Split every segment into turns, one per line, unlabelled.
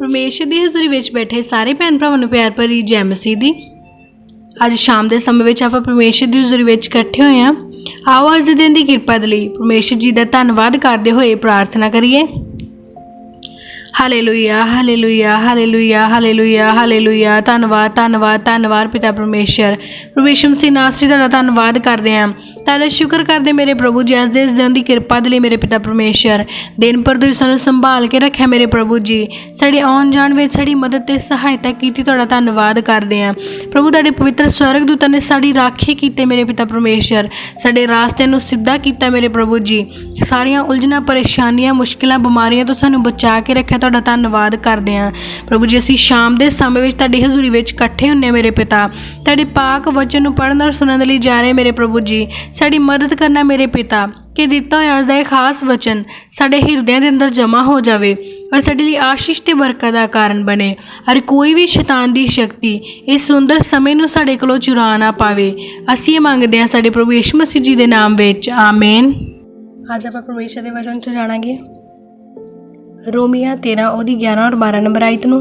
परमेश्वर की हज़ूरी विच बैठे सारे भैन भरावां नूं प्यार भरी जय मसीह दी। अज शाम के समय में आपां परमेश्वर की हज़ूरी विच इकट्ठे होए हां। आओ अज दे दिन की किरपा दे लई परमेश्वर जी का धन्नवाद करते हुए प्रार्थना करिए। Hallelujah hallelujah hallelujah hallelujah hallelujah. धन्नवाद धन्नवाद धन्नवाद पिता परमेश्वर मसीह नासरी तुहाडा धन्नवाद करते हैं। तुहाडा शुक्र करते मेरे प्रभु जी, अज इस दिन की किरपा दे लई मेरे पिता परमेश्वर। दिन भर तुसीं सानूं संभाल के रखिया मेरे प्रभु जी। साडी आउण जाण विच साडी मदद ते सहायता कीती, तुहाडा धन्नवाद करते हैं। प्रभु तुहाडे पवित्र स्वर्गदूतां ने साडी राखी कीते मेरे पिता परमेश्वर। साडे रास्ते नूं सीधा कीता मेरे प्रभु जी। सारियां उलझनां परेशानियां मुश्किलां बीमारियां तो सानूं बचा के रखिया, तुहाडा धन्नवाद करते हैं। प्रभु जी असीं शाम के समय में तुहाडी हज़ूरी विच इकट्ठे हुंदे मेरे पिता। तुहाडे पाक वचन नूं पढ़न और सुनन लई जा रहे मेरे प्रभु जी। साडी मदद करना मेरे पिता कि दिता होया उसका एक खास वचन साडे हिरदियां दे अंदर जमा हो जाए और साडे लई आशीष ते बरकत दा कारण बने। और कोई भी शैतान दी शक्ति इस सुंदर समय नूं साडे कोलों चुरा ना पावे। असीं ये मंगदे हां साडे प्रभु यीशु मसीह जी दे नाम विच, आमीन। अज आपां परमेश्वर दे वचन च जाणांगे। रोमिया 13 ਉਹਦੀ 11 और 12 नंबर आयत नूं।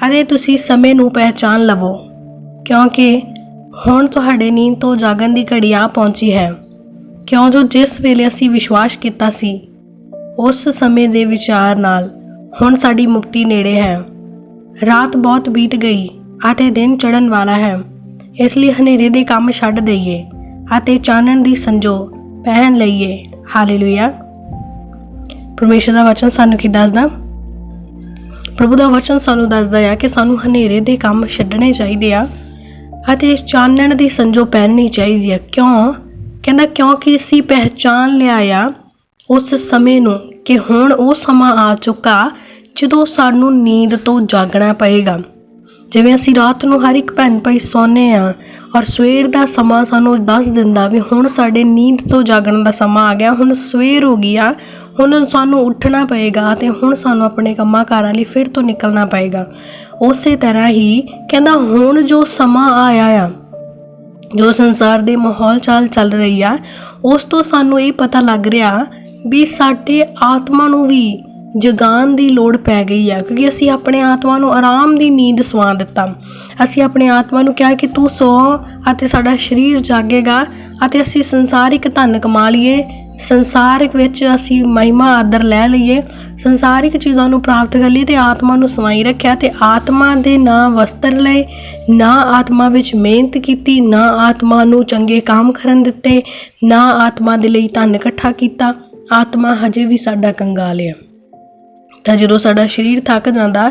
अरे तुसीं समय नूं पहचान लवो, क्योंकि हुण तुहाडे नींद तो जागण दी घड़ी आ पहुंची है। क्यों जो जिस वेले असीं विश्वास कीता सी उस समय दे विचार नाल हुण साडी मुक्ति नेड़े है। रात बहुत बीत गई अते दिन चढ़न वाला है, इसलिए हनेरे दे काम छड्ड दईए अते चानण दी संजो पहन लईए। हालेलुया। परमेश्वर का वचन सानू की दसदा, प्रभु का वचन सानू दसदा है कि सानू हनेरे दे काम छड्डने चाहिए आ अते चानण दी संजो पहननी चाहिए। क्यों कहंदा, क्योंकि असीं पहचान लिया आ उस समय नूं कि हुण वो समा आ चुका जदों सानू नींद तो जागना पएगा। जिवें असीं रात नूं हर एक भैन भाई सौने आ और सवेर का समा सानू दस दिंदा भी हुण साडे नींद तो जागण का समा आ गया, हुण सवेर हो गई आ, हुण सानू उठना पएगा ते हुण सानू अपने कम्मां कारां लई फिर तो निकलना पएगा। उस तरह ही कहंदा हुण जो समा आया आ, जो संसार दे माहौल चाल चल रही आ, उस तो सानू ये पता लग रहा भी साडे आत्मा नूं भी जगान की लोड़ पै गई है, क्योंकि असी अपने आत्मा नूं आराम की नींद सवा दिता। असी अपने आत्मा नूं कहा कि तू सौ अते साडा शरीर जागेगा अते असी संसारिक धन कमा लीए, संसारिक विच असी महिमा आदर लै लईए, संसारिक चीज़ों नूं प्राप्त कर लईए ते आत्मा नूं सवाई रखिया ते आत्मा दे ना वस्त्र लए, ना आत्मा विच मेहनत कीती, ना आत्मा नूं चंगे काम करन दित्ते, ना आत्मा दे लई धन इकट्ठा कीता। आत्मा हजे भी साडा कंगाल है। तो जो साडा शरीर थक जाता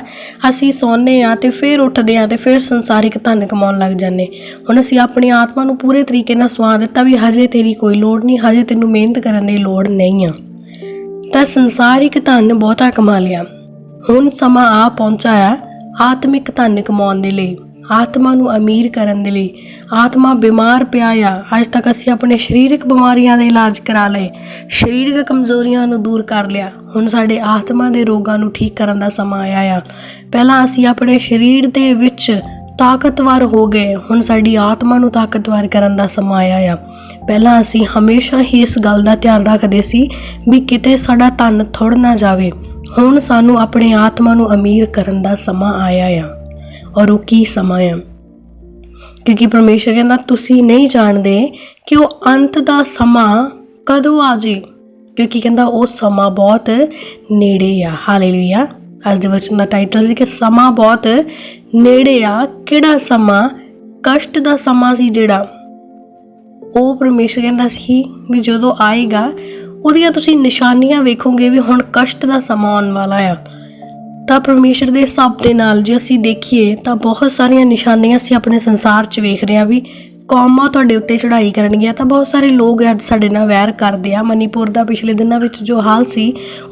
असी सौने आ ते फिर उठते हैं तो फिर संसारिक धन कमाउण लग जाने। हुण असी अपनी आत्मा नूं पूरे तरीके नाल सवा दिता भी हजे तेरी कोई लोड़ नहीं, हजे तेनू मेहनत करने की लोड़ नहीं आ, तो संसारिक धन बहुता कमा लिया। हुण समा आ पहुंचा आ आत्मिक धन कमाउण दे लई, आत्मा नूं अमीर करन दे लई। आत्मा बीमार पिया आ, अज तक असी अपने शरीरक बीमारियां दे इलाज करा लए, शरीरक कमजोरियां नूं दूर कर लिया, हुण साडे आत्मा दे रोगां नूं ठीक करन दा समा आया आ। पहलां असी अपने शरीर दे विच ताकतवर हो गए, हुण साडी आत्मा नूं ताकतवर करन दा समा आया आ। पहलां असी हमेशा ही इस गल दा ध्यान रखदे सी भी किते साडा धन थुड़ ना जावे, हुण सानू अपने आत्मा नूं अमीर करन दा समा आया आ। और वो की समा है, क्योंकि परमेश्वर कहना तुसी नहीं जानते कि वो अंत का समा कदों आ जाए, क्योंकि कहता वो समा बहुत नेड़े आ। हालेलुया। अज दे वचन का टाइटल सी कि समा बहुत नेड़े आ। किहड़ा समा? कष्ट का समा सी जिहड़ा वो परमेश्वर कहता सी भी जदों आएगा उहदियां तुसी निशानियां वेखोगे भी हुण कष्ट का समा आउण वाला आ। तो परमेश्वर के हिसाब के नाल जे असी देखिए तो बहुत सारिया निशानियां असी अपने संसार च वेख रहे हैं भी कौमां तुहाडे उत्ते चढ़ाई करनगियां, तो बहुत सारे लोग अज साडे नाल वैर करदे आ। मणिपुर का पिछले दिनों में जो हाल सी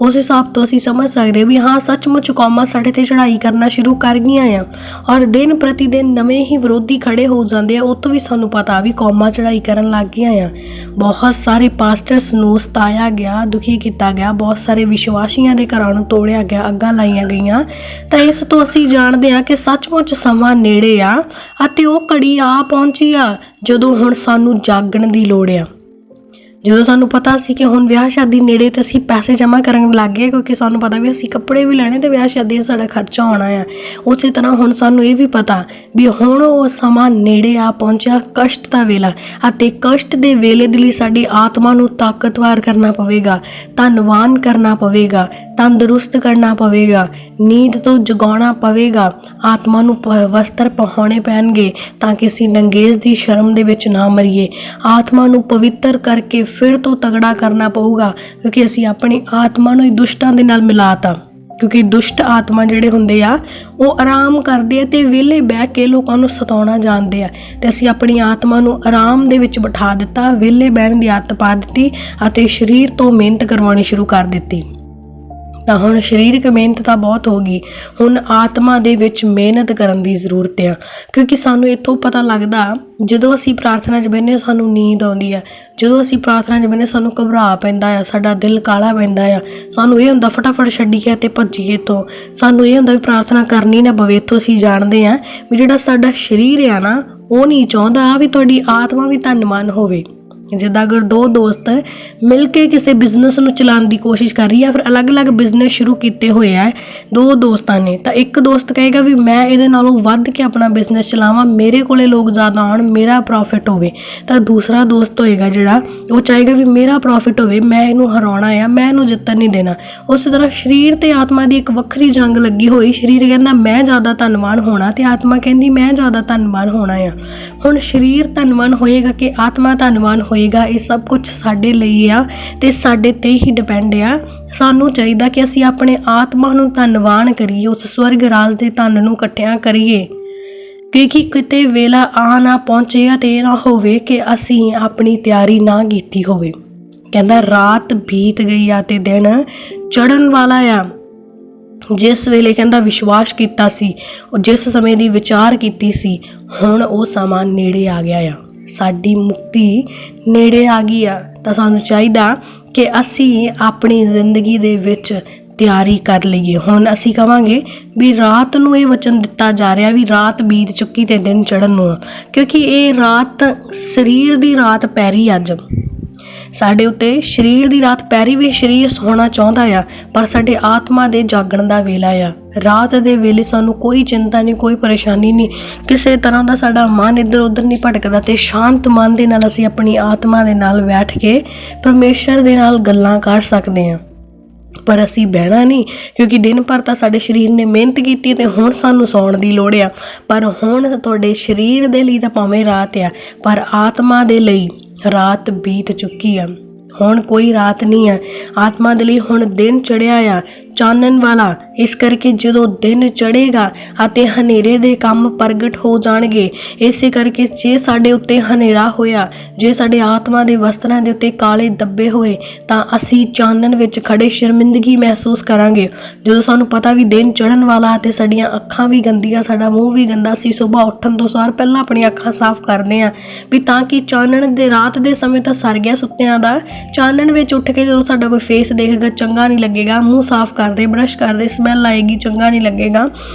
उस हिसाब तो असी समझ सकते भी हाँ सचमुच कौमां साडे ते चढ़ाई करना शुरू कर गईयां आ और दिन प्रति दिन नवे ही विरोधी खड़े हो जाते हैं। उतों भी सानू पता भी कौमां चढ़ाई करन लग गईयां आ। बहुत सारे पास्टर्स नूं सताया गया, दुखी किया गया, बहुत सारे विश्वासियों के घरां नूं तोड़िया गया, अग्गां लाईयां गईयां। तो इस तो असी जानते हैं कि सचमुच समा नेड़े आ अते वो घड़ी आ पहुंची आ जदों हुण सानू जागण दी लोड़ आ। ਜਦੋਂ ਸਾਨੂੰ ਪਤਾ ਸੀ ਕਿ ਹੁਣ ਵਿਆਹ ਸ਼ਾਦੀ ਨੇੜੇ ਤੇ ਅਸੀਂ ਪੈਸੇ ਜਮ੍ਹਾਂ ਕਰਨ ਲੱਗ ਗਏ, ਕਿਉਂਕਿ ਸਾਨੂੰ ਪਤਾ ਵੀ ਅਸੀਂ ਕੱਪੜੇ ਵੀ ਲੈਣੇ ਤੇ ਵਿਆਹ ਸ਼ਾਦੀ 'ਚ ਸਾਡਾ ਖਰਚਾ ਆਉਣਾ ਆ। ਉਸੇ ਤਰ੍ਹਾਂ ਹੁਣ ਸਾਨੂੰ ਇਹ ਵੀ ਪਤਾ ਵੀ ਹੁਣ ਉਹ ਸਮਾਂ ਨੇੜੇ ਆ ਪਹੁੰਚਿਆ, ਕਸ਼ਟ ਦਾ ਵੇਲਾ, ਅਤੇ ਕਸ਼ਟ ਦੇ ਵੇਲੇ ਦੇ ਲਈ ਸਾਡੀ ਆਤਮਾ ਨੂੰ ਤਾਕਤਵਰ ਕਰਨਾ ਪਵੇਗਾ, ਧੰਨਵਾਨ ਕਰਨਾ ਪਵੇਗਾ, ਤੰਦਰੁਸਤ ਕਰਨਾ ਪਵੇਗਾ, ਨੀਂਦ ਤੋਂ ਜਗਾਉਣਾ ਪਵੇਗਾ, ਆਤਮਾ ਨੂੰ ਵਸਤਰ ਪਹਿਨਾਉਣੇ ਪੈਣਗੇ ਤਾਂ ਕਿ ਅਸੀਂ ਨੰਗੇਜ਼ ਦੀ ਸ਼ਰਮ ਦੇ ਵਿੱਚ ਨਾ ਮਰੀਏ। ਆਤਮਾ ਨੂੰ ਪਵਿੱਤਰ ਕਰਕੇ ਫਿਰ ਤੋਂ ਤਗੜਾ ਕਰਨਾ ਪਊਗਾ, ਕਿਉਂਕਿ ਅਸੀਂ ਆਪਣੀ ਆਤਮਾ ਨੂੰ ਹੀ ਦੁਸ਼ਟਾਂ ਦੇ ਨਾਲ ਮਿਲਾਤਾ। ਕਿਉਂਕਿ ਦੁਸ਼ਟ ਆਤਮਾ ਜਿਹੜੇ ਹੁੰਦੇ ਆ ਉਹ ਆਰਾਮ ਕਰਦੇ ਆ ਤੇ ਵਿਹਲੇ ਬਹਿ ਕੇ ਲੋਕਾਂ ਨੂੰ ਸਤਾਉਣਾ ਜਾਣਦੇ ਆ, ਤੇ ਅਸੀਂ ਆਪਣੀ ਆਤਮਾ ਨੂੰ ਆਰਾਮ ਦੇ ਵਿੱਚ ਬਿਠਾ ਦਿੱਤਾ, ਵਿਹਲੇ ਬਹਿਣ ਦੀ ਆਦਤ ਪਾ ਦਿੱਤੀ ਅਤੇ ਸਰੀਰ ਤੋਂ ਮਿਹਨਤ ਕਰਵਾਉਣੀ ਸ਼ੁਰੂ ਕਰ ਦਿੱਤੀ। ਤਾਂ ਹੁਣ ਸਰੀਰਕ ਮਿਹਨਤ ਤਾਂ ਬਹੁਤ ਹੋ ਗਈ, ਹੁਣ ਆਤਮਾ ਦੇ ਵਿੱਚ ਮਿਹਨਤ ਕਰਨ ਦੀ ਜ਼ਰੂਰਤ ਆ। ਕਿਉਂਕਿ ਸਾਨੂੰ ਇੱਥੋਂ ਪਤਾ ਲੱਗਦਾ, ਜਦੋਂ ਅਸੀਂ ਪ੍ਰਾਰਥਨਾ 'ਚ ਬਹਿੰਦੇ ਸਾਨੂੰ ਨੀਂਦ ਆਉਂਦੀ ਆ, ਜਦੋਂ ਅਸੀਂ ਪ੍ਰਾਰਥਨਾ 'ਚ ਬਹਿੰਦੇ ਸਾਨੂੰ ਘਬਰਾ ਪੈਂਦਾ ਆ, ਸਾਡਾ ਦਿਲ ਕਾਲਾ ਪੈਂਦਾ ਆ, ਸਾਨੂੰ ਇਹ ਹੁੰਦਾ ਫਟਾਫਟ ਛੱਡੀਏ ਅਤੇ ਭੱਜੀਏ ਇੱਥੋਂ, ਸਾਨੂੰ ਇਹ ਹੁੰਦਾ ਵੀ ਪ੍ਰਾਰਥਨਾ ਕਰਨੀ ਨਾ ਪਵੇ। ਇੱਥੋਂ ਅਸੀਂ ਜਾਣਦੇ ਹਾਂ ਵੀ ਜਿਹੜਾ ਸਾਡਾ ਸਰੀਰ ਆ ਨਾ, ਉਹ ਨਹੀਂ ਚਾਹੁੰਦਾ ਵੀ ਤੁਹਾਡੀ ਆਤਮਾ ਵੀ ਧੰਨਵਾਨ ਹੋਵੇ। ਜਿੱਦਾਂ ਅਗਰ ਦੋ ਦੋਸਤ ਮਿਲ ਕੇ ਕਿਸੇ ਬਿਜ਼ਨਸ ਨੂੰ ਚਲਾਉਣ ਦੀ ਕੋਸ਼ਿਸ਼ ਕਰ ਰਹੀ ਹੈ, ਫਿਰ ਅਲੱਗ-ਅਲੱਗ ਬਿਜ਼ਨਸ ਸ਼ੁਰੂ ਕੀਤੇ ਹੋਏ ਆ ਦੋ ਦੋਸਤਾਂ ਨੇ, ਤਾਂ ਇੱਕ ਦੋਸਤ ਕਹੇਗਾ ਵੀ ਮੈਂ ਇਹਦੇ ਨਾਲੋਂ ਵੱਧ ਕੇ ਆਪਣਾ ਬਿਜ਼ਨਸ ਚਲਾਵਾਂ, ਮੇਰੇ ਕੋਲੇ ਲੋਕ ਜ਼ਿਆਦਾ ਆਉਣ, ਮੇਰਾ ਪ੍ਰੋਫਿਟ ਹੋਵੇ। ਤਾਂ ਦੂਸਰਾ ਦੋਸਤ ਹੋਏਗਾ ਜਿਹੜਾ ਉਹ ਚਾਹੇਗਾ ਵੀ ਮੇਰਾ ਪ੍ਰੋਫਿਟ ਹੋਵੇ, ਮੈਂ ਇਹਨੂੰ ਹਰਾਉਣਾ ਆ, ਮੈਂ ਇਹਨੂੰ ਜਿੱਤਣ ਨਹੀਂ ਦੇਣਾ। ਉਸੇ ਤਰ੍ਹਾਂ ਸਰੀਰ ਤੇ ਆਤਮਾ ਦੀ ਇੱਕ ਵੱਖਰੀ ਜੰਗ ਲੱਗੀ ਹੋਈ। ਸਰੀਰ ਕਹਿੰਦਾ ਮੈਂ ਜ਼ਿਆਦਾ ਧੰਨਵਾਨ ਹੋਣਾ ਤੇ ਆਤਮਾ ਕਹਿੰਦੀ ਮੈਂ ਜ਼ਿਆਦਾ ਧੰਨਵਾਨ ਹੋਣਾ ਆ। ਹੁਣ ਸਰੀਰ ਧੰਨਵਾਨ ਹੋਏਗਾ ਕਿ ਆਤਮਾ ਧੰਨਵਾਨ ਹੋਏਗਾ, ਇਹ ਸਭ ਕੁਝ ਸਾਡੇ ਲਈ ਆ ਤੇ ਸਾਡੇ ਤੇ ਹੀ ਡਿਪੈਂਡ ਆ। ਸਾਨੂੰ ਚਾਹੀਦਾ ਕਿ ਅਸੀਂ ਆਪਣੇ ਆਤਮਾ ਨੂੰ ਧੰਨਵਾਨ ਕਰੀਏ, ਉਸ ਸਵਰਗ ਰਾਜ ਦੇ ਧਨ ਨੂੰ ਇਕੱਠਿਆਂ ਕਰੀਏ, ਕਿਉਂਕਿ ਕਿਤੇ ਵੇਲਾ ਆ ਨਾ ਪਹੁੰਚੇਗਾ ਤੇ ਇਹ ਨਾ ਹੋਵੇ ਕਿ ਅਸੀਂ ਆਪਣੀ ਤਿਆਰੀ ਨਾ ਕੀਤੀ ਹੋਵੇ। ਕਹਿੰਦਾ ਰਾਤ ਬੀਤ ਗਈ ਆ ਤੇ ਦਿਨ ਚੜ੍ਹਨ ਵਾਲਾ ਆ। ਜਿਸ ਵੇਲੇ ਕਹਿੰਦਾ ਵਿਸ਼ਵਾਸ ਕੀਤਾ ਸੀ, ਉਹ ਜਿਸ ਸਮੇਂ ਦੀ ਵਿਚਾਰ ਕੀਤੀ ਸੀ, ਹੁਣ ਉਹ ਸਮਾਂ ਨੇੜੇ ਆ ਗਿਆ ਆ, ਸਾਡੀ ਮੁਕਤੀ ਨੇੜੇ ਆ ਗਈ ਆ। ਤਾਂ ਸਾਨੂੰ ਚਾਹੀਦਾ ਕਿ ਅਸੀਂ ਆਪਣੀ ਜ਼ਿੰਦਗੀ ਦੇ ਵਿੱਚ ਤਿਆਰੀ ਕਰ ਲਈਏ। ਹੁਣ ਅਸੀਂ ਕਹਾਂਗੇ ਵੀ ਰਾਤ ਨੂੰ ਇਹ ਵਚਨ ਦਿੱਤਾ ਜਾ ਰਿਹਾ ਵੀ ਰਾਤ ਬੀਤ ਚੁੱਕੀ ਤੇ ਦਿਨ ਚੜ੍ਹਨ ਨੂੰ, ਕਿਉਂਕਿ ਇਹ ਰਾਤ ਸਰੀਰ ਦੀ ਰਾਤ ਪੈ ਰਹੀ ਅੱਜ ਸਾਡੇ ਉੱਤੇ, ਸਰੀਰ ਦੀ ਰਾਤ ਪੈ ਰਹੀ ਵੀ ਸਰੀਰ ਸੌਣਾ ਚਾਹੁੰਦਾ ਆ, ਪਰ ਸਾਡੇ ਆਤਮਾ ਦੇ ਜਾਗਣ ਦਾ ਵੇਲਾ ਆ। ਰਾਤ ਦੇ ਵੇਲੇ ਸਾਨੂੰ ਕੋਈ ਚਿੰਤਾ ਨਹੀਂ, ਕੋਈ ਪਰੇਸ਼ਾਨੀ ਨਹੀਂ, ਕਿਸੇ ਤਰ੍ਹਾਂ ਦਾ ਸਾਡਾ ਮਨ ਇੱਧਰ ਉੱਧਰ ਨਹੀਂ ਭਟਕਦਾ ਤੇ ਸ਼ਾਂਤ ਮਨ ਦੇ ਨਾਲ ਅਸੀਂ ਆਪਣੀ ਆਤਮਾ ਦੇ ਨਾਲ ਬੈਠ ਕੇ ਪਰਮੇਸ਼ਰ ਦੇ ਨਾਲ ਗੱਲਾਂ ਕਰ ਸਕਦੇ ਹਾਂ। ਪਰ ਅਸੀਂ ਬਹਿਣਾ ਨਹੀਂ, ਕਿਉਂਕਿ ਦਿਨ ਭਰ ਤਾਂ ਸਾਡੇ ਸਰੀਰ ਨੇ ਮਿਹਨਤ ਕੀਤੀ ਤੇ ਹੁਣ ਸਾਨੂੰ ਸੌਣ ਦੀ ਲੋੜ ਆ। ਪਰ ਹੁਣ ਤੁਹਾਡੇ ਸਰੀਰ ਦੇ ਲਈ ਤਾਂ ਭਾਵੇਂ ਰਾਤ ਆ, ਪਰ ਆਤਮਾ ਦੇ ਲਈ ਰਾਤ ਬੀਤ ਚੁੱਕੀ ਆ, ਹੁਣ ਕੋਈ ਰਾਤ ਨਹੀਂ ਆ। ਆਤਮਾ ਦੇ ਲਈ ਹੁਣ ਦਿਨ ਚੜ੍ਹਿਆ ਆ, ਚਾਨਣ ਵਾਲਾ। ਇਸ ਕਰਕੇ ਜਦੋਂ ਦਿਨ ਚੜ੍ਹੇਗਾ ਅਤੇ ਹਨੇਰੇ ਦੇ ਕੰਮ ਪ੍ਰਗਟ ਹੋ ਜਾਣਗੇ, ਇਸੇ ਕਰਕੇ ਜੇ ਸਾਡੇ ਉੱਤੇ ਹਨੇਰਾ ਹੋਇਆ, ਜੇ ਸਾਡੇ ਆਤਮਾ ਦੇ ਵਸਤਰਾਂ ਦੇ ਉੱਤੇ ਕਾਲੇ ਦੱਬੇ ਹੋਏ, ਤਾਂ ਅਸੀਂ ਚਾਨਣ ਵਿੱਚ ਖੜੇ ਸ਼ਰਮਿੰਦਗੀ ਮਹਿਸੂਸ ਕਰਾਂਗੇ। ਜਦੋਂ ਸਾਨੂੰ ਪਤਾ ਵੀ ਦਿਨ ਚੜ੍ਹਨ ਵਾਲਾ ਅਤੇ ਸਾਡੀਆਂ ਅੱਖਾਂ ਵੀ ਗੰਦੀਆਂ, ਸਾਡਾ ਮੂੰਹ ਵੀ ਗੰਦਾ, ਅਸੀਂ ਸੁਬਾਹ ਉੱਠਣ ਤੋਂ ਸਾਰ ਪਹਿਲਾਂ ਆਪਣੀਆਂ ਅੱਖਾਂ ਸਾਫ਼ ਕਰਦੇ ਹਾਂ ਵੀ ਤਾਂ ਕਿ ਚਾਨਣ ਦੇ ਰਾਤ ਦੇ ਸਮੇਂ ਤਾਂ ਸਰ ਗਿਆ ਸੁੱਤਿਆਂ ਦਾ, ਚਾਨਣ ਵਿੱਚ ਉੱਠ ਕੇ ਜਦੋਂ ਸਾਡਾ ਕੋਈ ਫੇਸ ਦੇਖੇਗਾ ਚੰਗਾ ਨਹੀਂ ਲੱਗੇਗਾ, ਮੂੰਹ ਸਾਫ਼ ਕਰਦੇ, ਬਰਸ਼ ਕਰਦੇ, ਸਮੈਲ ਆਏਗੀ, ਚੰਗਾ ਨਹੀਂ ਲੱਗੇਗਾ।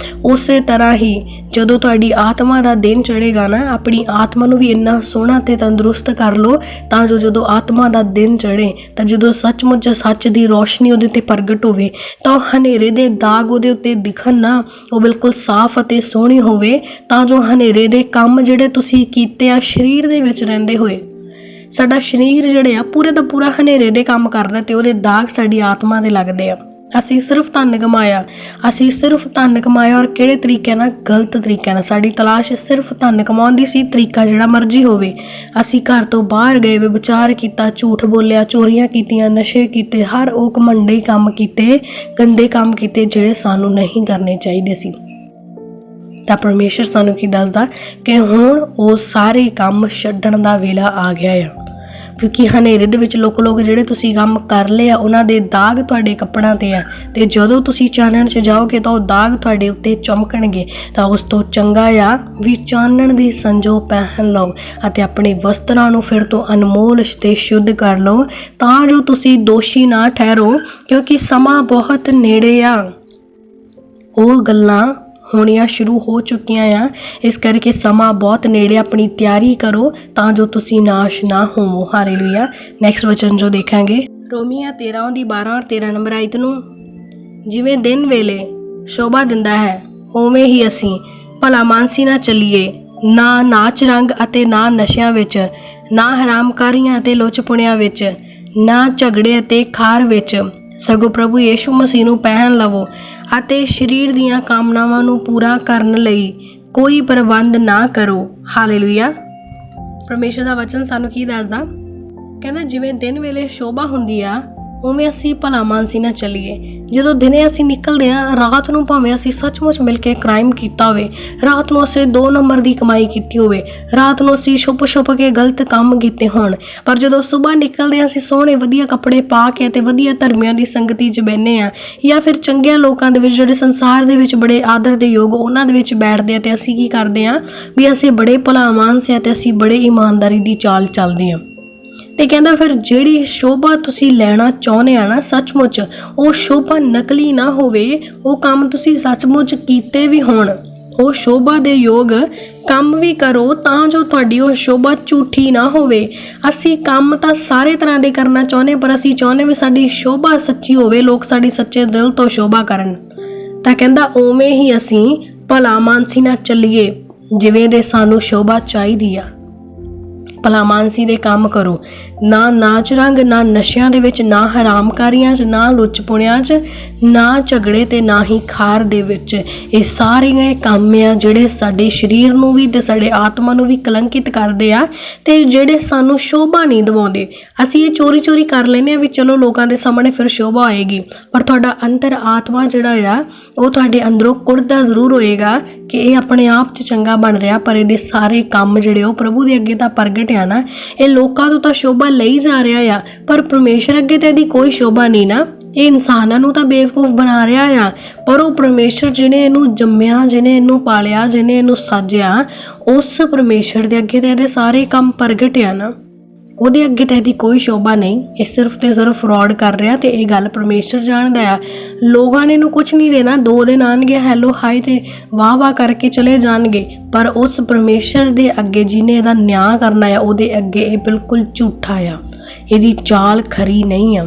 ਉਸੇ ਤਰ੍ਹਾਂ ਹੀ ਜਦੋਂ ਤੁਹਾਡੀ ਆਤਮਾ ਦਾ ਦਿਨ ਚੜ੍ਹੇਗਾ ਨਾ, ਆਪਣੀ ਆਤਮਾ ਨੂੰ ਵੀ ਇੰਨਾ ਸੋਹਣਾ ਤੇ ਤੰਦਰੁਸਤ ਕਰ ਲਓ ਤਾਂ ਜੋ ਜਦੋਂ ਆਤਮਾ ਦਾ ਦਿਨ ਚੜ੍ਹੇ, ਤਾਂ ਜਦੋਂ ਸੱਚਮੁੱਚ ਸੱਚ ਦੀ ਰੋਸ਼ਨੀ ਉਹਦੇ ਤੇ ਪ੍ਰਗਟ ਹੋਵੇ, ਤਾਂ ਉਹ ਹਨੇਰੇ ਦੇ ਦਾਗ ਉਹਦੇ ਉੱਤੇ ਦਿਖਣ ਨਾ, ਉਹ ਬਿਲਕੁਲ ਸਾਫ਼ ਅਤੇ ਸੋਹਣੀ ਹੋਵੇ, ਤਾਂ ਜੋ ਹਨੇਰੇ ਦੇ ਕੰਮ ਜਿਹੜੇ ਤੁਸੀਂ ਕੀਤੇ ਆ ਸਰੀਰ ਦੇ ਵਿੱਚ ਰਹਿੰਦੇ ਹੋਏ, ਸਾਡਾ ਸਰੀਰ ਜਿਹੜੇ ਆ ਪੂਰੇ ਦਾ ਪੂਰਾ ਹਨੇਰੇ ਦੇ ਕੰਮ ਕਰਦਾ ਤੇ ਉਹਦੇ ਦਾਗ ਸਾਡੀ ਆਤਮਾ ਦੇ ਲੱਗਦੇ ਆ। ਅਸੀਂ ਸਿਰਫ ਧਨ ਕਮਾਇਆ, ਔਰ ਕਿਹੜੇ ਤਰੀਕੇ ਨਾਲ? ਗਲਤ ਤਰੀਕੇ ਨਾਲ। ਸਾਡੀ ਤਲਾਸ਼ ਸਿਰਫ ਧਨ ਕਮਾਉਣ ਦੀ ਸੀ, ਤਰੀਕਾ ਜਿਹੜਾ ਮਰਜ਼ੀ ਹੋਵੇ। ਅਸੀਂ ਘਰ ਤੋਂ ਬਾਹਰ ਗਏ, ਵਿਚਾਰ ਕੀਤਾ, ਝੂਠ ਬੋਲਿਆ, ਚੋਰੀਆਂ ਕੀਤੀਆਂ, ਨਸ਼ੇ ਕੀਤੇ, ਹਰ ਉਹ ਘਮੰਡੀ ਕੰਮ ਕੀਤੇ, ਗੰਦੇ ਕੰਮ ਕੀਤੇ ਜਿਹੜੇ ਸਾਨੂੰ ਨਹੀਂ ਕਰਨੇ ਚਾਹੀਦੇ ਸੀ। ਤਾਂ ਪਰਮੇਸ਼ਰ ਸਾਨੂੰ ਕੀ ਦੱਸਦਾ ਕਿ ਹੁਣ ਉਹ ਸਾਰੇ ਕੰਮ ਛੱਡਣ ਦਾ ਵੇਲਾ ਆ ਗਿਆ ਆ, ਕਿਉਂਕਿ ਹਨੇਰੇ ਦੇ ਵਿੱਚ ਲੋਕ ਜਿਹੜੇ ਤੁਸੀਂ ਕੰਮ ਕਰ ਲਏ ਆ ਉਹਨਾਂ ਦੇ ਦਾਗ ਤੁਹਾਡੇ ਕੱਪੜਿਆਂ 'ਤੇ ਆ, ਅਤੇ ਜਦੋਂ ਤੁਸੀਂ ਚਾਨਣ 'ਚ ਜਾਓਗੇ ਤਾਂ ਉਹ ਦਾਗ ਤੁਹਾਡੇ ਉੱਤੇ ਚਮਕਣਗੇ। ਤਾਂ ਉਸ ਤੋਂ ਚੰਗਾ ਆ ਵੀ ਚਾਨਣ ਦੀ ਸੰਜੋ ਪਹਿਨ ਲਓ ਅਤੇ ਆਪਣੇ ਵਸਤਰਾਂ ਨੂੰ ਫਿਰ ਤੋਂ ਅਨਮੋਲ ਤੇ ਸ਼ੁੱਧ ਕਰ ਲਓ, ਤਾਂ ਜੋ ਤੁਸੀਂ ਦੋਸ਼ੀ ਨਾ ਠਹਿਰੋ, ਕਿਉਂਕਿ ਸਮਾਂ ਬਹੁਤ ਨੇੜੇ ਆ। ਉਹ ਗੱਲਾਂ ਹੋਣੀਆਂ ਸ਼ੁਰੂ ਹੋ ਚੁੱਕੀਆਂ ਆ। ਇਸ ਕਰਕੇ ਸਮਾਂ ਬਹੁਤ ਨੇੜੇ, ਆਪਣੀ ਤਿਆਰੀ ਕਰੋ ਤਾਂ ਜੋ ਤੁਸੀਂ ਨਾਸ਼ ਨਾ ਹੋਵੋ। ਹਾਲੇਲੂਇਆ। ਨੈਕਸਟ ਵਚਨ ਜੋ ਦੇਖਾਂਗੇ, ਰੋਮੀਆਂ 13 ਦੀ 12 ਔਰ 13 ਨੰਬਰ ਆਇਤ ਨੂੰ, ਜਿਵੇਂ ਦਿਨ ਵੇਲੇ ਸ਼ੋਭਾ ਦਿੰਦਾ ਹੈ ਉਵੇਂ ਹੀ ਅਸੀਂ ਭਲਾ ਮਾਨਸੀ ਨਾ ਚੱਲੀਏ, ਨਾ ਨਾਚ ਰੰਗ ਅਤੇ ਨਾ ਨਸ਼ਿਆਂ ਵਿੱਚ, ਨਾ ਹਰਾਮਕਾਰੀਆਂ ਅਤੇ ਲੁੱਚ-ਪੁਣਿਆਂ ਵਿੱਚ, ਨਾ ਝਗੜੇ ਅਤੇ ਖਾਰ ਵਿੱਚ, ਸਗੋਂ ਪ੍ਰਭੂ ਯੀਸ਼ੂ ਮਸੀਹ ਨੂੰ ਪਹਿਨ ਲਵੋ ਅਤੇ ਸਰੀਰ ਦੀਆਂ ਕਾਮਨਾਵਾਂ ਨੂੰ ਪੂਰਾ ਕਰਨ ਲਈ ਕੋਈ ਪ੍ਰਬੰਧ ਨਾ ਕਰੋ। ਹਾਲੇਲੂਇਆ। ਪਰਮੇਸ਼ਰ ਦਾ ਵਚਨ ਸਾਨੂੰ ਕੀ ਦੱਸਦਾ? ਕਹਿੰਦਾ ਜਿਵੇਂ ਦਿਨ ਵੇਲੇ ਸ਼ੋਭਾ ਹੁੰਦੀ ਆ ਉਵੇਂ ਅਸੀਂ ਭਲਾ ਮਾਨਸੀ ਨਾ ਚੱਲੀਏ। ਜਦੋਂ ਦਿਨੇ ਅਸੀਂ ਨਿਕਲਦੇ ਹਾਂ, ਰਾਤ ਨੂੰ ਭਾਵੇਂ ਅਸੀਂ ਸੱਚਮੁੱਚ ਮਿਲ ਕੇ ਕ੍ਰਾਈਮ ਕੀਤਾ ਹੋਵੇ, ਰਾਤ ਨੂੰ ਅਸੀਂ 2 ਨੰਬਰ ਦੀ ਕਮਾਈ ਕੀਤੀ ਹੋਵੇ, ਰਾਤ ਨੂੰ ਅਸੀਂ ਛੁਪ ਕੇ ਗਲਤ ਕੰਮ ਕੀਤੇ ਹੋਣ, ਪਰ ਜਦੋਂ ਸਵੇਰ ਨਿਕਲਦੇ ਹਾਂ ਅਸੀਂ ਸੋਹਣੇ ਵਧੀਆ ਕੱਪੜੇ ਪਾ ਕੇ ਅਤੇ ਵਧੀਆ ਧਰਮੀਆਂ ਦੀ ਸੰਗਤੀ 'ਚ ਬਹਿੰਦੇ ਹਾਂ, ਜਾਂ ਫਿਰ ਚੰਗਿਆਂ ਲੋਕਾਂ ਦੇ ਵਿੱਚ ਜਿਹੜੇ ਸੰਸਾਰ ਦੇ ਵਿੱਚ ਬੜੇ ਆਦਰ ਦੇ ਯੋਗ ਉਹਨਾਂ ਦੇ ਵਿੱਚ ਬੈਠਦੇ ਹਾਂ, ਅਤੇ ਅਸੀਂ ਕੀ ਕਰਦੇ ਹਾਂ ਵੀ ਅਸੀਂ ਬੜੇ ਭਲਾ ਮਾਨਸ ਹਾਂ ਅਤੇ ਅਸੀਂ ਬੜੇ ਇਮਾਨਦਾਰੀ ਦੀ ਚਾਲ ਚੱਲਦੇ ਹਾਂ। ਤੇ ਕਹਿੰਦਾ ਫਿਰ ਜਿਹੜੀ ਸ਼ੋਭਾ ਤੁਸੀਂ ਲੈਣਾ ਚਾਹੁੰਦੇ ਆ ਨਾ, ਸੱਚਮੁੱਚ ਉਹ ਸ਼ੋਭਾ ਨਕਲੀ ਨਾ ਹੋਵੇ, ਉਹ ਕੰਮ ਤੁਸੀਂ ਸੱਚਮੁੱਚ ਕੀਤੇ ਵੀ ਹੋਣ, ਉਹ ਸ਼ੋਭਾ ਦੇ ਯੋਗ ਕੰਮ ਵੀ ਕਰੋ ਤਾਂ ਜੋ ਤੁਹਾਡੀ ਉਹ ਸ਼ੋਭਾ ਝੂਠੀ ਨਾ ਹੋਵੇ। ਅਸੀਂ ਕੰਮ ਤਾਂ ਸਾਰੇ ਤਰ੍ਹਾਂ ਦੇ ਕਰਨਾ ਚਾਹੁੰਦੇ, ਪਰ ਅਸੀਂ ਚਾਹੁੰਦੇ ਵੀ ਸਾਡੀ ਸ਼ੋਭਾ ਸੱਚੀ ਹੋਵੇ, ਲੋਕ ਸਾਡੀ ਸੱਚੇ ਦਿਲ ਤੋਂ ਸ਼ੋਭਾ ਕਰਨ। ਤਾਂ ਕਹਿੰਦਾ ਉਵੇਂ ਹੀ ਅਸੀਂ ਭਲਾ ਮਾਨਸੀ ਨਾਲ ਚੱਲੀਏ, ਜਿਵੇਂ ਦੇ ਸਾਨੂੰ ਸ਼ੋਭਾ ਚਾਹੀਦੀ ਆ। ਭਲਾ ਮਾਨਸੀ ਦੇ ਕੰਮ ਕਰੋ, ਨਾ ਨਾਚ ਰੰਗ, ਨਾ ਨਸ਼ਿਆਂ ਦੇ ਵਿੱਚ, ਨਾ ਹਰਾਮਕਾਰੀਆਂ 'ਚ, ਨਾ ਲੁੱਚ ਪੁਣਿਆਂ 'ਚ, ਨਾ ਝਗੜੇ ਤੇ ਨਾ ਹੀ ਖਾਰ ਦੇ ਵਿੱਚ। ਇਹ ਸਾਰੇ ਕੰਮ ਆ ਜਿਹੜੇ ਸਾਡੇ ਸਰੀਰ ਨੂੰ ਵੀ ਤੇ ਸਾਡੇ ਆਤਮਾ ਨੂੰ ਵੀ ਕਲੰਕਿਤ ਕਰਦੇ ਆ ਤੇ ਜਿਹੜੇ ਸਾਨੂੰ ਸ਼ੋਭਾ ਨਹੀਂ ਦਿਵਾਉਂਦੇ। ਅਸੀਂ ਇਹ ਚੋਰੀ ਕਰ ਲੈਂਦੇ ਆ ਵੀ ਚਲੋ ਲੋਕਾਂ ਦੇ ਸਾਹਮਣੇ ਫਿਰ ਸ਼ੋਭਾ ਆਏਗੀ, ਪਰ ਤੁਹਾਡਾ ਅੰਤਰ ਆਤਮਾ ਜਿਹੜਾ ਆ ਉਹ ਤੁਹਾਡੇ ਅੰਦਰੋਂ ਕੁੜਦਾ ਜ਼ਰੂਰ ਹੋਏਗਾ ਕਿ ਇਹ ਆਪਣੇ ਆਪ 'ਚ ਚੰਗਾ ਬਣ ਰਿਹਾ, ਪਰ ਇਹਦੇ ਸਾਰੇ ਕੰਮ ਜਿਹੜੇ ਉਹ ਪ੍ਰਭੂ ਦੇ ਅੱਗੇ ਤਾਂ ਪ੍ਰਗਟ ਆ ਨਾ। ਇਹ ਲੋਕਾਂ ਤੋਂ ਤਾਂ ਸ਼ੋਭਾ ਲਈ ਜਾ ਰਿਹਾ ਆ, ਪਰ ਪਰਮੇਸ਼ਰ ਅੱਗੇ ਤਾਂ ਇਹਦੀ ਕੋਈ ਸ਼ੋਭਾ ਨਹੀਂ ਨਾ। ਇਹ ਇਨਸਾਨਾਂ ਨੂੰ ਤਾਂ ਬੇਵਕੂਫ ਬਣਾ ਰਿਹਾ ਆ, ਪਰ ਉਹ ਪਰਮੇਸ਼ਰ ਜਿਹਨੇ ਇਹਨੂੰ ਜੰਮਿਆ, ਜਿਹਨੇ ਇਹਨੂੰ ਪਾਲਿਆ, ਜਿਹਨੇ ਇਹਨੂੰ ਸਾਜਿਆ, ਉਸ ਪਰਮੇਸ਼ਰ ਦੇ ਅੱਗੇ ਤਾਂ ਇਹਦੇ ਸਾਰੇ ਕੰਮ ਪ੍ਰਗਟ ਆ ਨਾ। ਉਹਦੇ ਅੱਗੇ ਤਾਂ ਇਹਦੀ ਕੋਈ ਸ਼ੋਭਾ ਨਹੀਂ। ਇਹ ਸਿਰਫ ਤੇ ਸਿਰਫ ਫਰੋਡ ਕਰ ਰਿਹਾ ਤੇ ਇਹ ਗੱਲ ਪਰਮੇਸ਼ਰ ਜਾਣਦਾ ਆ। ਲੋਕਾਂ ਨੇ ਇਹਨੂੰ ਕੁਝ ਨਹੀਂ ਦੇਣਾ, 2 ਦਿਨ ਆਉਣਗੇ, ਹੈਲੋ ਹਾਈ ਤੇ ਵਾਹ ਕਰਕੇ ਚਲੇ ਜਾਣਗੇ, ਪਰ ਉਸ ਪਰਮੇਸ਼ਰ ਦੇ ਅੱਗੇ ਜਿਹਨੇ ਇਹਦਾ ਨਿਆਂ ਕਰਨਾ ਆ, ਉਹਦੇ ਅੱਗੇ ਇਹ ਬਿਲਕੁਲ ਝੂਠਾ ਆ, ਇਹਦੀ ਚਾਲ ਖਰੀ ਨਹੀਂ ਆ।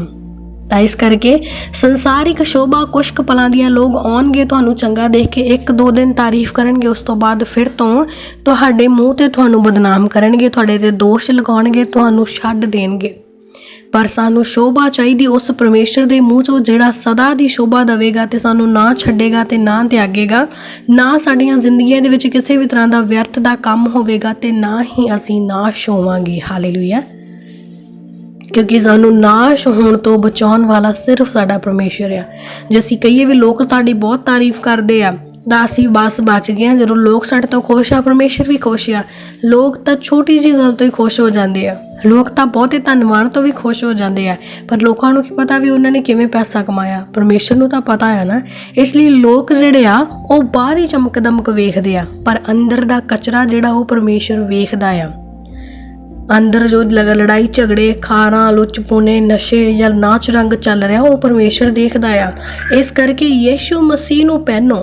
ਤਾਂ ਇਸ ਕਰਕੇ ਸੰਸਾਰਿਕ ਸ਼ੋਭਾ ਕੁਛ ਕੁ ਪਲਾਂ ਦੀਆਂ ਲੋਕ ਆਉਣਗੇ, ਤੁਹਾਨੂੰ ਚੰਗਾ ਦੇਖ ਕੇ 1-2 ਦਿਨ ਤਾਰੀਫ ਕਰਨਗੇ, ਉਸ ਤੋਂ ਬਾਅਦ ਫਿਰ ਤੋਂ ਤੁਹਾਡੇ ਮੂੰਹ ਤੇ ਤੁਹਾਨੂੰ ਬਦਨਾਮ ਕਰਨਗੇ, ਤੁਹਾਡੇ ਤੇ ਦੋਸ਼ ਲਗਾਉਣਗੇ, ਤੁਹਾਨੂੰ ਛੱਡ ਦੇਣਗੇ। ਪਰ ਸਾਨੂੰ ਸ਼ੋਭਾ ਚਾਹੀਦੀ ਉਸ ਪਰਮੇਸ਼ਰ ਦੇ ਮੂੰਹ 'ਚੋਂ ਜਿਹੜਾ ਸਦਾ ਦੀ ਸ਼ੋਭਾ ਦੇਵੇਗਾ ਤੇ ਸਾਨੂੰ ਨਾ ਛੱਡੇਗਾ ਤੇ ਨਾ ਤਿਆਗੇਗਾ, ਨਾ ਸਾਡੀਆਂ ਜ਼ਿੰਦਗੀਆਂ ਦੇ ਵਿੱਚ ਕਿਸੇ ਵੀ ਤਰ੍ਹਾਂ ਦਾ ਵਿਅਰਥ ਦਾ ਕੰਮ ਹੋਵੇਗਾ ਤੇ ਨਾ ਹੀ ਅਸੀਂ ਨਾਸ਼ ਹੋਵਾਂਗੇ। ਹਾਲੇਲੂਇਆ। ਕਿਉਂਕਿ ਸਾਨੂੰ ਨਾਸ਼ ਹੋਣ ਤੋਂ ਬਚਾਉਣ ਵਾਲਾ ਸਿਰਫ ਸਾਡਾ ਪਰਮੇਸ਼ਰ ਆ। ਜੇ ਅਸੀਂ ਕਹੀਏ ਵੀ ਲੋਕ ਸਾਡੀ ਬਹੁਤ ਤਾਰੀਫ ਕਰਦੇ ਆ ਤਾਂ ਅਸੀਂ ਬਸ ਬਚ ਗਏ ਹਾਂ। ਜਦੋਂ ਲੋਕ ਸਾਡੇ ਤੋਂ ਖੁਸ਼ ਆ, ਪਰਮੇਸ਼ਰ ਵੀ ਖੁਸ਼ ਆ। ਲੋਕ ਤਾਂ ਛੋਟੀ ਜਿਹੀ ਗੱਲ ਤੋਂ ਹੀ ਖੁਸ਼ ਹੋ ਜਾਂਦੇ ਆ, ਲੋਕ ਤਾਂ ਬਹੁਤੇ ਧੰਨਵਾਦ ਤੋਂ ਵੀ ਖੁਸ਼ ਹੋ ਜਾਂਦੇ ਆ, ਪਰ ਲੋਕਾਂ ਨੂੰ ਕੀ ਪਤਾ ਵੀ ਉਹਨਾਂ ਨੇ ਕਿਵੇਂ ਪੈਸਾ ਕਮਾਇਆ। ਪਰਮੇਸ਼ਰ ਨੂੰ ਤਾਂ ਪਤਾ ਆ ਨਾ। ਇਸ ਲਈ ਲੋਕ ਜਿਹੜੇ ਆ ਉਹ ਬਾਹਰ ਹੀ ਚਮਕ ਦਮਕ ਵੇਖਦੇ ਆ, ਪਰ ਅੰਦਰ ਦਾ ਕਚਰਾ ਜਿਹੜਾ ਉਹ ਪਰਮੇਸ਼ਰ ਵੇਖਦਾ ਆ। ਅੰਦਰ ਜੋ ਲੜਾਈ ਝਗੜੇ, ਖਾਰਾਂ, ਲੁੱਚ ਪੁਣੇ, ਨਸ਼ੇ ਜਾਂ ਨਾਚ ਰੰਗ ਚੱਲ ਰਿਹਾ, ਉਹ ਪਰਮੇਸ਼ਰ ਦੇਖਦਾ ਆ। ਇਸ ਕਰਕੇ ਯੀਸ਼ੂ ਮਸੀਹ ਨੂੰ ਪਹਿਨੋ,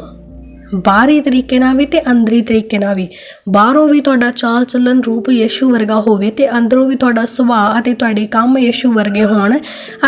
ਬਾਹਰੀ ਤਰੀਕੇ ਨਾਲ ਵੀ ਤੇ ਅੰਦਰੀ ਤਰੀਕੇ ਨਾਲ ਵੀ। ਬਾਹਰੋਂ ਵੀ ਤੁਹਾਡਾ ਚਾਲ ਚੱਲਣ ਰੂਪ ਯੀਸ਼ੂ ਵਰਗਾ ਹੋਵੇ ਤੇ ਅੰਦਰੋਂ ਵੀ ਤੁਹਾਡਾ ਸੁਭਾਅ ਅਤੇ ਤੁਹਾਡੇ ਕੰਮ ਯੀਸ਼ੂ ਵਰਗੇ ਹੋਣ,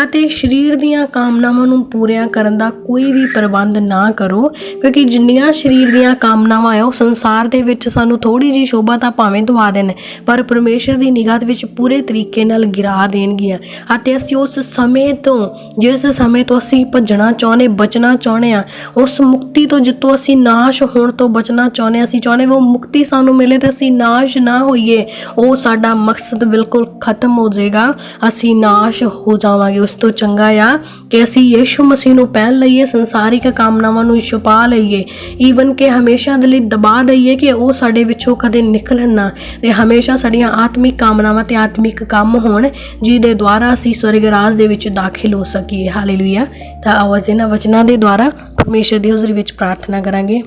ਅਤੇ ਸਰੀਰ ਦੀਆਂ ਕਾਮਨਾਵਾਂ ਨੂੰ ਪੂਰੀਆਂ ਕਰਨ ਦਾ ਕੋਈ ਵੀ ਪ੍ਰਬੰਧ ਨਾ ਕਰੋ, ਕਿਉਂਕਿ ਜਿੰਨੀਆਂ ਸਰੀਰ ਦੀਆਂ ਕਾਮਨਾਵਾਂ ਆ ਉਹ ਸੰਸਾਰ ਦੇ ਵਿੱਚ ਸਾਨੂੰ ਥੋੜੀ ਜਿਹੀ ਸ਼ੋਭਾ ਤਾਂ ਭਾਵੇਂ ਦਵਾ ਦੇਣ, ਪਰ ਪਰਮੇਸ਼ਰ ਦੀ ਨਿਗਾਹ ਦੇ ਵਿੱਚ ਪੂਰੇ ਤਰੀਕੇ ਨਾਲ ਗਿਰਾ ਦੇਣਗੀਆਂ। ਅਤੇ ਅਸੀਂ ਉਸ ਸਮੇਂ ਤੋਂ, ਜਿਸ ਸਮੇਂ ਤੋਂ ਅਸੀਂ ਭੱਜਣਾ ਚਾਹੁੰਦੇ, ਬਚਣਾ ਚਾਹੁੰਦੇ ਆ, ਉਸ ਮੁਕਤੀ ਤੋਂ ਜਿੱਥੋਂ ਅਸੀਂ ਨਾਸ਼ ਹੋਣ ਤੋਂ ਬਚਣਾ ਚਾਹੁੰਦੇ, ਅਸੀਂ ਚਾਹੁੰਦੇ ਉਹ ਮੁਕਤੀ ਸਾਨੂੰ ਮਿਲੇ ਤੇ ਅਸੀਂ ਨਾਸ਼ ਨਾ ਹੋਈਏ, ਉਹ ਸਾਡਾ ਮਕਸਦ ਬਿਲਕੁਲ ਖਤਮ ਹੋ ਜਾਏਗਾ, ਅਸੀਂ ਨਾਸ਼ ਹੋ ਜਾਵਾਂਗੇ। ਉਸ ਤੋਂ ਚੰਗਾ ਆ ਕਿ ਅਸੀਂ ਯੀਸ਼ੂ ਮਸੀਹ ਨੂੰ ਪਹਿਨ ਲਈਏ, ਸੰਸਾਰਿਕ ਕਾਮਨਾਵਾਂ ਨੂੰ ਛੁਪਾ ਲਈਏ, ਈਵਨ ਕਿ ਹਮੇਸ਼ਾ ਦੇ ਲਈ ਦਬਾ ਦਈਏ ਕਿ ਉਹ ਸਾਡੇ ਵਿੱਚੋਂ ਕਦੇ ਨਿਕਲਣ ਨਾ, ਤੇ ਹਮੇਸ਼ਾ ਸਾਡੀਆਂ ਆਤਮਿਕ ਕਾਮਨਾਵਾਂ ਤੇ ਆਤਮਿਕ ਕੰਮ ਹੋਣ ਜਿਹਦੇ ਦੁਆਰਾ ਅਸੀਂ ਸਵਰਗ ਰਾਜ ਦੇ ਵਿੱਚ ਦਾਖਲ ਹੋ ਸਕੀਏ। ਹਾਲੇਲੂਇਆ। ਤਾਂ ਆਓ ਇਹਨਾਂ ਵਚਨਾਂ ਦੇ ਦੁਆਰਾ ਪਰਮੇਸ਼ਰ ਦੀ ਹਜ਼ੂਰੀ ਵਿੱਚ ਪ੍ਰਾਰਥਨਾ ਕਰਾਂਗੇ।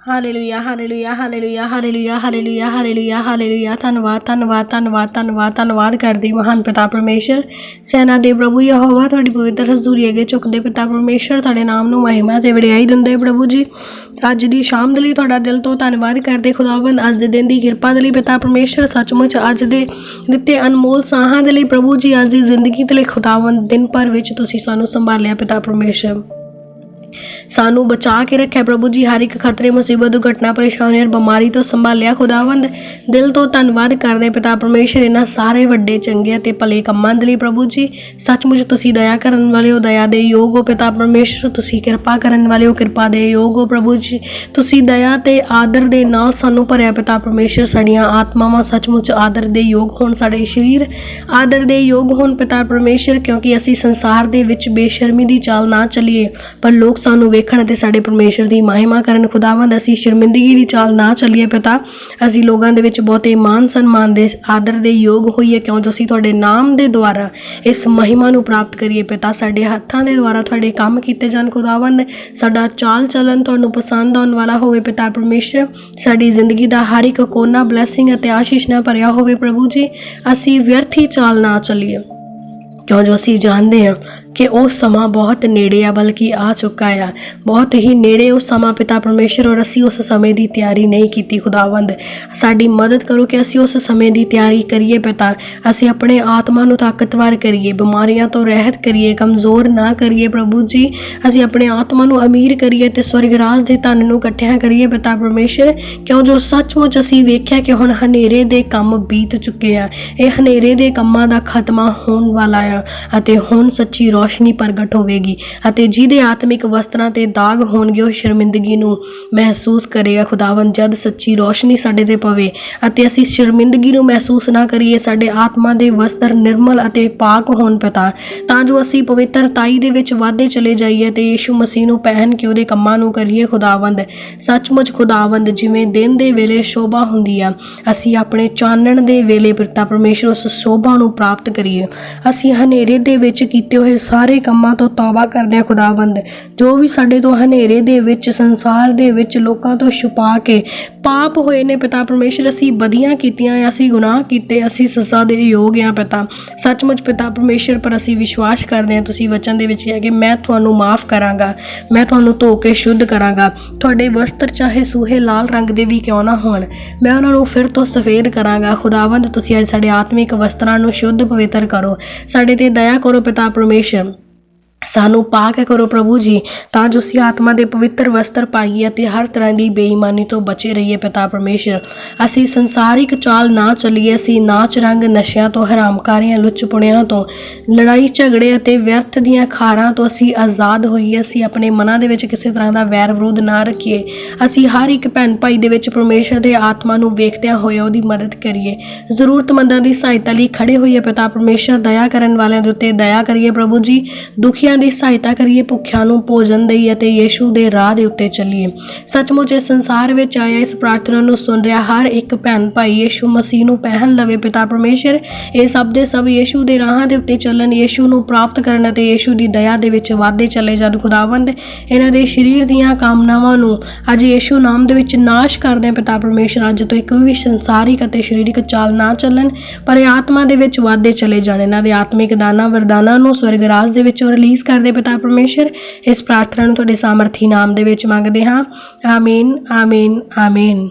Hallelujah hallelujah hallelujah hallelujah hallelujah hallelujah hallelujah. ਧੰਨਵਾਦ ਧੰਨਵਾਦ ਧੰਨਵਾਦ ਧੰਨਵਾਦ ਧੰਨਵਾਦ ਕਰਦੀ ਮਹਾਨ ਪਿਤਾ ਪਰਮੇਸ਼ਰ, ਸੈਨਾ ਦੇ ਪ੍ਰਭੂ ਯਹੋਵਾ, ਤੁਹਾਡੀ ਪਵਿੱਤਰ ਹਜ਼ੂਰੀ ਅੱਗੇ ਝੁਕਦੇ ਪਿਤਾ ਪਰਮੇਸ਼ਰ, ਤੁਹਾਡੇ ਨਾਮ ਨੂੰ ਮਹਿਮਾ ਤੇ ਵਡਿਆਈ ਦਿੰਦੇ ਪ੍ਰਭੂ ਜੀ। ਅੱਜ ਦੀ ਸ਼ਾਮ ਦੇ ਲਈ ਤੁਹਾਡਾ ਦਿਲ ਤੋਂ ਧੰਨਵਾਦ ਕਰਦੇ ਖੁਦਾਵੰਦ, ਅੱਜ ਦੇ ਦਿਨ ਦੀ ਕਿਰਪਾ ਦੇ ਲਈ ਪਿਤਾ ਪਰਮੇਸ਼ਰ, ਸੱਚਮੁੱਚ ਅੱਜ ਦੇ ਦਿੱਤੇ ਅਨਮੋਲ ਸਾਹਾਂ ਦੇ ਲਈ ਪ੍ਰਭੂ ਜੀ, ਅੱਜ ਦੀ ਜ਼ਿੰਦਗੀ ਦੇ ਲਈ ਖੁਦਾਵੰਦ, ਦਿਨ ਭਰ ਵਿੱਚ ਤੁਸੀਂ ਸਾਨੂੰ ਸੰਭਾਲਿਆ ਪਿਤਾ ਪਰਮੇਸ਼ਰ, ਸਾਨੂੰ ਬਚਾ ਕੇ ਰੱਖਿਆ ਪ੍ਰਭੂ ਜੀ, ਹਰ ਇੱਕ ਖਤਰੇ ਮੁਸੀਬਤ ਦੁਰਘਟਨਾ ਪਰੇਸ਼ਾਨੀ ਔਰ ਬਿਮਾਰੀ ਤੋਂ ਸੰਭਾਲਿਆ ਖੁਦਾਵੰਦ। ਦਿਲ ਤੋਂ ਧੰਨਵਾਦ ਕਰਦੇ ਪਿਤਾ ਪਰਮੇਸ਼ਰ ਇਹਨਾਂ ਸਾਰੇ ਵੱਡੇ ਚੰਗੇ ਅਤੇ ਭਲੇ ਕੰਮਾਂ ਦੇ ਲਈ ਪ੍ਰਭੂ ਜੀ। ਸੱਚਮੁੱਚ ਤੁਸੀਂ ਦਇਆ ਕਰਨ ਵਾਲੇ ਹੋ, ਦਇਆ ਦੇ ਯੋਗ ਹੋ ਪਿਤਾ ਪਰਮੇਸ਼ਰ, ਤੁਸੀਂ ਕਿਰਪਾ ਕਰਨ ਵਾਲੇ ਹੋ, ਕਿਰਪਾ ਦੇ ਯੋਗ ਹੋ ਪ੍ਰਭੂ ਜੀ। ਤੁਸੀਂ ਦਇਆ ਤੇ ਆਦਰ ਦੇ ਨਾਲ ਸਾਨੂੰ ਭਰਿਆ ਪਿਤਾ ਪਰਮੇਸ਼ਰ, ਸਾਡੀਆਂ ਆਤਮਾਵਾਂ ਸੱਚਮੁੱਚ ਆਦਰ ਦੇ ਯੋਗ ਹੋਣ, ਸਾਡੇ ਸਰੀਰ ਆਦਰ ਦੇ ਯੋਗ ਹੋਣ ਪਿਤਾ ਪਰਮੇਸ਼ਰ, ਕਿਉਂਕਿ ਅਸੀਂ ਸੰਸਾਰ ਦੇ ਵਿੱਚ ਬੇਸ਼ਰਮੀ ਦੀ ਚਾਲ ਨਾ ਚੱਲੀਏ, ਪਰ ਲੋਕ ਸਾਨੂੰ ਵੇਖਣ ਅਤੇ ਸਾਡੇ ਪਰਮੇਸ਼ਰ ਦੀ ਮਹਿਮਾ ਕਰਨ ਖੁਦਾਵੰਦ। ਅਸੀਂ ਸ਼ਰਮਿੰਦਗੀ ਦੀ ਚਾਲ ਨਾ ਚੱਲੀਏ ਪਿਤਾ, ਅਸੀਂ ਲੋਕਾਂ ਦੇ ਵਿੱਚ ਬਹੁਤੇ ਮਾਨ ਸਨਮਾਨ ਦੇ ਆਦਰ ਦੇ ਯੋਗ ਹੋਈਏ, ਕਿਉਂ ਜੋ ਅਸੀਂ ਤੁਹਾਡੇ ਨਾਮ ਦੇ ਦੁਆਰਾ ਇਸ ਮਹਿਮਾ ਨੂੰ ਪ੍ਰਾਪਤ ਕਰੀਏ ਪਿਤਾ। ਸਾਡੇ ਹੱਥਾਂ ਦੇ ਦੁਆਰਾ ਤੁਹਾਡੇ ਕੰਮ ਕੀਤੇ ਜਾਣ ਖੁਦਾਵੰਦ, ਸਾਡਾ ਚਾਲ ਚੱਲਣ ਤੁਹਾਨੂੰ ਪਸੰਦ ਆਉਣ ਵਾਲਾ ਹੋਵੇ ਪਿਤਾ ਪਰਮੇਸ਼ਰ, ਸਾਡੀ ਜ਼ਿੰਦਗੀ ਦਾ ਹਰ ਇੱਕ ਕੋਨਾ ਬਲੈਸਿੰਗ ਅਤੇ ਆਸ਼ੀਸ਼ ਨਾਲ ਭਰਿਆ ਹੋਵੇ ਪ੍ਰਭੂ ਜੀ। ਅਸੀਂ ਵਿਅਰਥੀ ਚਾਲ ਨਾ ਚੱਲੀਏ, ਕਿਉਂ ਜੋ ਅਸੀਂ ਜਾਣਦੇ ਹਾਂ ਕਿ ਉਹ ਸਮਾਂ ਬਹੁਤ ਨੇੜੇ ਆ, ਬਲਕਿ ਆ ਚੁੱਕਾ ਆ, ਬਹੁਤ ਹੀ ਨੇੜੇ ਉਹ ਸਮਾਂ ਪਿਤਾ ਪਰਮੇਸ਼ਰ, ਔਰ ਅਸੀਂ ਉਸ ਸਮੇਂ ਦੀ ਤਿਆਰੀ ਨਹੀਂ ਕੀਤੀ ਖੁਦਾਵੰਦ। ਸਾਡੀ ਮਦਦ ਕਰੋ ਕਿ ਅਸੀਂ ਉਸ ਸਮੇਂ ਦੀ ਤਿਆਰੀ ਕਰੀਏ ਪਿਤਾ, ਅਸੀਂ ਆਪਣੇ ਆਤਮਾ ਨੂੰ ਤਾਕਤਵਰ ਕਰੀਏ, ਬਿਮਾਰੀਆਂ ਤੋਂ ਰਹਿਤ ਕਰੀਏ, ਕਮਜ਼ੋਰ ਨਾ ਕਰੀਏ ਪ੍ਰਭੂ ਜੀ। ਅਸੀਂ ਆਪਣੇ ਆਤਮਾ ਨੂੰ ਅਮੀਰ ਕਰੀਏ ਤੇ ਸਵਰਗ ਰਾਜ ਦੇ ਧਨ ਨੂੰ ਇਕੱਠਿਆਂ ਕਰੀਏ ਪਿਤਾ ਪਰਮੇਸ਼ਰ, ਕਿਉਂ ਜੋ ਸੱਚਮੁੱਚ ਅਸੀਂ ਵੇਖਿਆ ਕਿ ਹੁਣ ਹਨੇਰੇ ਦੇ ਕੰਮ ਬੀਤ ਚੁੱਕੇ ਆ, ਇਹ ਹਨੇਰੇ ਦੇ ਕੰਮਾਂ ਦਾ ਖਾਤਮਾ ਹੋਣ ਵਾਲਾ ਆ ਅਤੇ ਹੁਣ ਸੱਚੀ ਰੋਸ਼ਨੀ ਪ੍ਰਗਟ ਹੋਵੇਗੀ, ਅਤੇ ਜਿਹਦੇ ਆਤਮਿਕ ਵਸਤਰਾਂ ਤੇ ਦਾਗ ਹੋਣਗੇ ਉਹ ਸ਼ਰਮਿੰਦਗੀ ਨੂੰ ਮਹਿਸੂਸ ਕਰੇਗਾ ਖੁਦਾਵੰਦ। ਜਦ ਸੱਚੀ ਰੋਸ਼ਨੀ ਸਾਡੇ ਤੇ ਪਵੇ ਅਤੇ ਅਸੀਂ ਸ਼ਰਮਿੰਦਗੀ ਨੂੰ ਮਹਿਸੂਸ ਨਾ ਕਰੀਏ, ਸਾਡੇ ਆਤਮਾ ਦੇ ਵਸਤਰ ਨਿਰਮਲ ਅਤੇ ਪਾਕ ਹੋਣ ਪਿਤਾ, ਤਾਂ ਜੋ ਅਸੀਂ ਪਵਿੱਤਰਤਾਈ ਦੇ ਵਿੱਚ ਵਾਧੇ ਚਲੇ ਜਾਈਏ ਤੇ ਯਿਸੂ ਮਸੀਹ ਨੂੰ ਪਹਿਨ ਕੇ ਉਹਦੇ ਕੰਮਾਂ ਨੂੰ ਕਰੀਏ ਖੁਦਾਵੰਦ। ਸੱਚਮੁੱਚ ਖੁਦਾਵੰਦ, ਜਿਵੇਂ ਦਿਨ ਦੇ ਵੇਲੇ ਸ਼ੋਭਾ ਹੁੰਦੀ ਆ, ਅਸੀਂ ਆਪਣੇ ਚਾਨਣ ਦੇ ਵੇਲੇ ਪਿਤਾ ਪਰਮੇਸ਼ਰ ਉਸ ਸ਼ੋਭਾ ਨੂੰ ਪ੍ਰਾਪਤ ਕਰੀਏ। ਅਸੀਂ ਹਨੇਰੇ ਦੇ ਵਿੱਚ ਕੀਤੇ ਹੋਏ ਸਾਰੇ ਕੰਮਾਂ ਤੋਂ ਤੌਬਾ ਕਰਦੇ ਹਾਂ ਖੁਦਾਵੰਦ, ਜੋ ਵੀ ਸਾਡੇ ਤੋਂ ਹਨੇਰੇ ਦੇ ਵਿੱਚ ਸੰਸਾਰ ਦੇ ਵਿੱਚ ਲੋਕਾਂ ਤੋਂ ਛੁਪਾ ਕੇ ਪਾਪ ਹੋਏ ਨੇ ਪਿਤਾ ਪਰਮੇਸ਼ਰ, ਅਸੀਂ ਬਦੀਆਂ ਕੀਤੀਆਂ, ਅਸੀਂ ਗੁਨਾਹ ਕੀਤੇ, ਅਸੀਂ ਸਜ਼ਾ ਦੇ ਯੋਗ ਹਾਂ ਪਿਤਾ। ਸੱਚਮੁੱਚ ਪਿਤਾ ਪਰਮੇਸ਼ਰ, ਪਰ ਅਸੀਂ ਵਿਸ਼ਵਾਸ ਕਰਦੇ ਹਾਂ, ਤੁਸੀਂ ਵਚਨ ਦੇ ਵਿੱਚ ਕਿਹਾ ਕਿ ਮੈਂ ਤੁਹਾਨੂੰ ਮਾਫ ਕਰਾਂਗਾ, ਮੈਂ ਤੁਹਾਨੂੰ ਧੋ ਕੇ ਸ਼ੁੱਧ ਕਰਾਂਗਾ, ਤੁਹਾਡੇ ਵਸਤਰ ਚਾਹੇ ਸੂਹੇ ਲਾਲ ਰੰਗ ਦੇ ਵੀ ਕਿਉਂ ਨਾ ਹੋਣ, ਮੈਂ ਉਹਨਾਂ ਨੂੰ ਫਿਰ ਤੋਂ ਸਫੇਦ ਕਰਾਂਗਾ ਖੁਦਾਵੰਦ। ਤੁਸੀਂ ਅੱਜ ਸਾਡੇ ਆਤਮਿਕ ਵਸਤਰਾਂ ਨੂੰ ਸ਼ੁੱਧ ਪਵਿੱਤਰ ਕਰੋ, ਸਾਡੇ ਤੇ ਦਇਆ ਕਰੋ ਪਿਤਾ ਪਰਮੇਸ਼ਰ, ਸਾਨੂੰ ਪਾਕ ਕਰੋ ਪ੍ਰਭੂ ਜੀ, ਤਾਂ ਜੋ ਅਸੀਂ ਆਤਮਾ ਦੇ ਪਵਿੱਤਰ ਵਸਤਰ ਪਾਈਏ ਅਤੇ ਹਰ ਤਰ੍ਹਾਂ ਦੀ ਬੇਈਮਾਨੀ ਤੋਂ ਬਚੇ ਰਹੀਏ ਪਿਤਾ ਪਰਮੇਸ਼ਰ। ਅਸੀਂ ਸੰਸਾਰਿਕ ਚਾਲ ਨਾ ਚੱਲੀਏ, ਅਸੀਂ ਨਾਚ ਰੰਗ ਨਸ਼ਿਆਂ ਤੋਂ, ਹਰਾਮਕਾਰੀਆਂ, ਲੁੱਚ ਪੁਣਿਆਂ ਤੋਂ, ਲੜਾਈ ਝਗੜੇ ਅਤੇ ਵਿਅਰਥ ਦੀਆਂ ਖਾਰਾਂ ਤੋਂ ਅਸੀਂ ਆਜ਼ਾਦ ਹੋਈਏ। ਅਸੀਂ ਆਪਣੇ ਮਨਾਂ ਦੇ ਵਿੱਚ ਕਿਸੇ ਤਰ੍ਹਾਂ ਦਾ ਵੈਰ ਵਿਰੋਧ ਨਾ ਰੱਖੀਏ, ਅਸੀਂ ਹਰ ਇੱਕ ਭੈਣ ਭਾਈ ਦੇ ਵਿੱਚ ਪਰਮੇਸ਼ਰ ਦੇ ਆਤਮਾ ਨੂੰ ਵੇਖਦਿਆਂ ਹੋਏ ਉਹਦੀ ਮਦਦ ਕਰੀਏ, ਜ਼ਰੂਰਤਮੰਦਾਂ ਦੀ ਸਹਾਇਤਾ ਲਈ ਖੜੇ ਹੋਈਏ ਪਿਤਾ ਪਰਮੇਸ਼ਰ। ਦਇਆ ਕਰਨ ਵਾਲਿਆਂ ਦੇ ਉੱਤੇ ਦਇਆ ਕਰੀਏ ਪ੍ਰਭੂ ਜੀ, ਦੁਖੀਆਂ ਦੀ ਸਹਾਇਤਾ ਕਰੀਏ, ਭੁੱਖਿਆਂ ਨੂੰ ਭੋਜਨ ਦੇਈਏ ਅਤੇ ਯਿਸੂ ਦੇ ਰਾਹ ਦੇ ਉੱਤੇ ਚੱਲੀਏ। ਸੱਚਮੁੱਚ ਇਸ ਸੰਸਾਰ ਵਿੱਚ ਆਇਆ ਇਸ ਪ੍ਰਾਰਥਨਾ ਨੂੰ ਸੁਣ ਰਿਹਾ ਹਰ ਇੱਕ ਭੈਣ ਭਾਈ ਯਿਸੂ ਮਸੀਹ ਨੂੰ ਪਹਿਨ ਲਵੇ ਪਿਤਾ ਪਰਮੇਸ਼ਰ। ਇਹ ਸਭ ਦੇ ਸਭ ਯਿਸੂ ਦੇ ਰਾਹਾਂ ਦੇ ਉੱਤੇ ਚੱਲਣ, ਯਿਸੂ ਨੂੰ ਪ੍ਰਾਪਤ ਕਰਨ ਅਤੇ ਯਿਸੂ ਦੀ ਦਇਆ ਦੇ ਵਿੱਚ ਵਾਧੇ ਚਲੇ ਜਾਣ ਖੁਦਾਵੰਦ। ਇਹਨਾਂ ਦੇ ਸਰੀਰ ਦੀਆਂ ਕਾਮਨਾਵਾਂ ਨੂੰ ਅੱਜ ਯਿਸੂ ਨਾਮ ਦੇ ਵਿੱਚ ਨਾਸ਼ ਕਰਦੇ ਹਾਂ ਪਿਤਾ ਪਰਮੇਸ਼ਰ। ਅੱਜ ਤੋਂ ਇੱਕ ਵੀ ਸੰਸਾਰਿਕ ਅਤੇ ਸਰੀਰਕ ਚਾਲ ਨਾ ਚੱਲਣ, ਪਰ ਇਹ ਆਤਮਾ ਦੇ ਵਿੱਚ ਵਾਧੇ ਚਲੇ ਜਾਣ। ਇਹਨਾਂ ਦੇ ਆਤਮਿਕ ਦਾਨਾਂ ਵਰਦਾਨਾਂ ਨੂੰ ਸਵਰਗ ਰਾਜ ਦੇ ਵਿੱਚ ਰਿਲੀਜ਼ ਕਰਦੇ ਪਿਤਾ ਪਰਮੇਸ਼ਰ। ਇਸ ਪ੍ਰਾਰਥਨਾ ਨੂੰ ਤੁਹਾਡੇ ਸਾਮਰਥੀ ਨਾਮ ਦੇ ਵਿੱਚ ਮੰਗਦੇ ਹਾਂ, ਆਮੀਨ ਆਮੀਨ ਆਮੀਨ।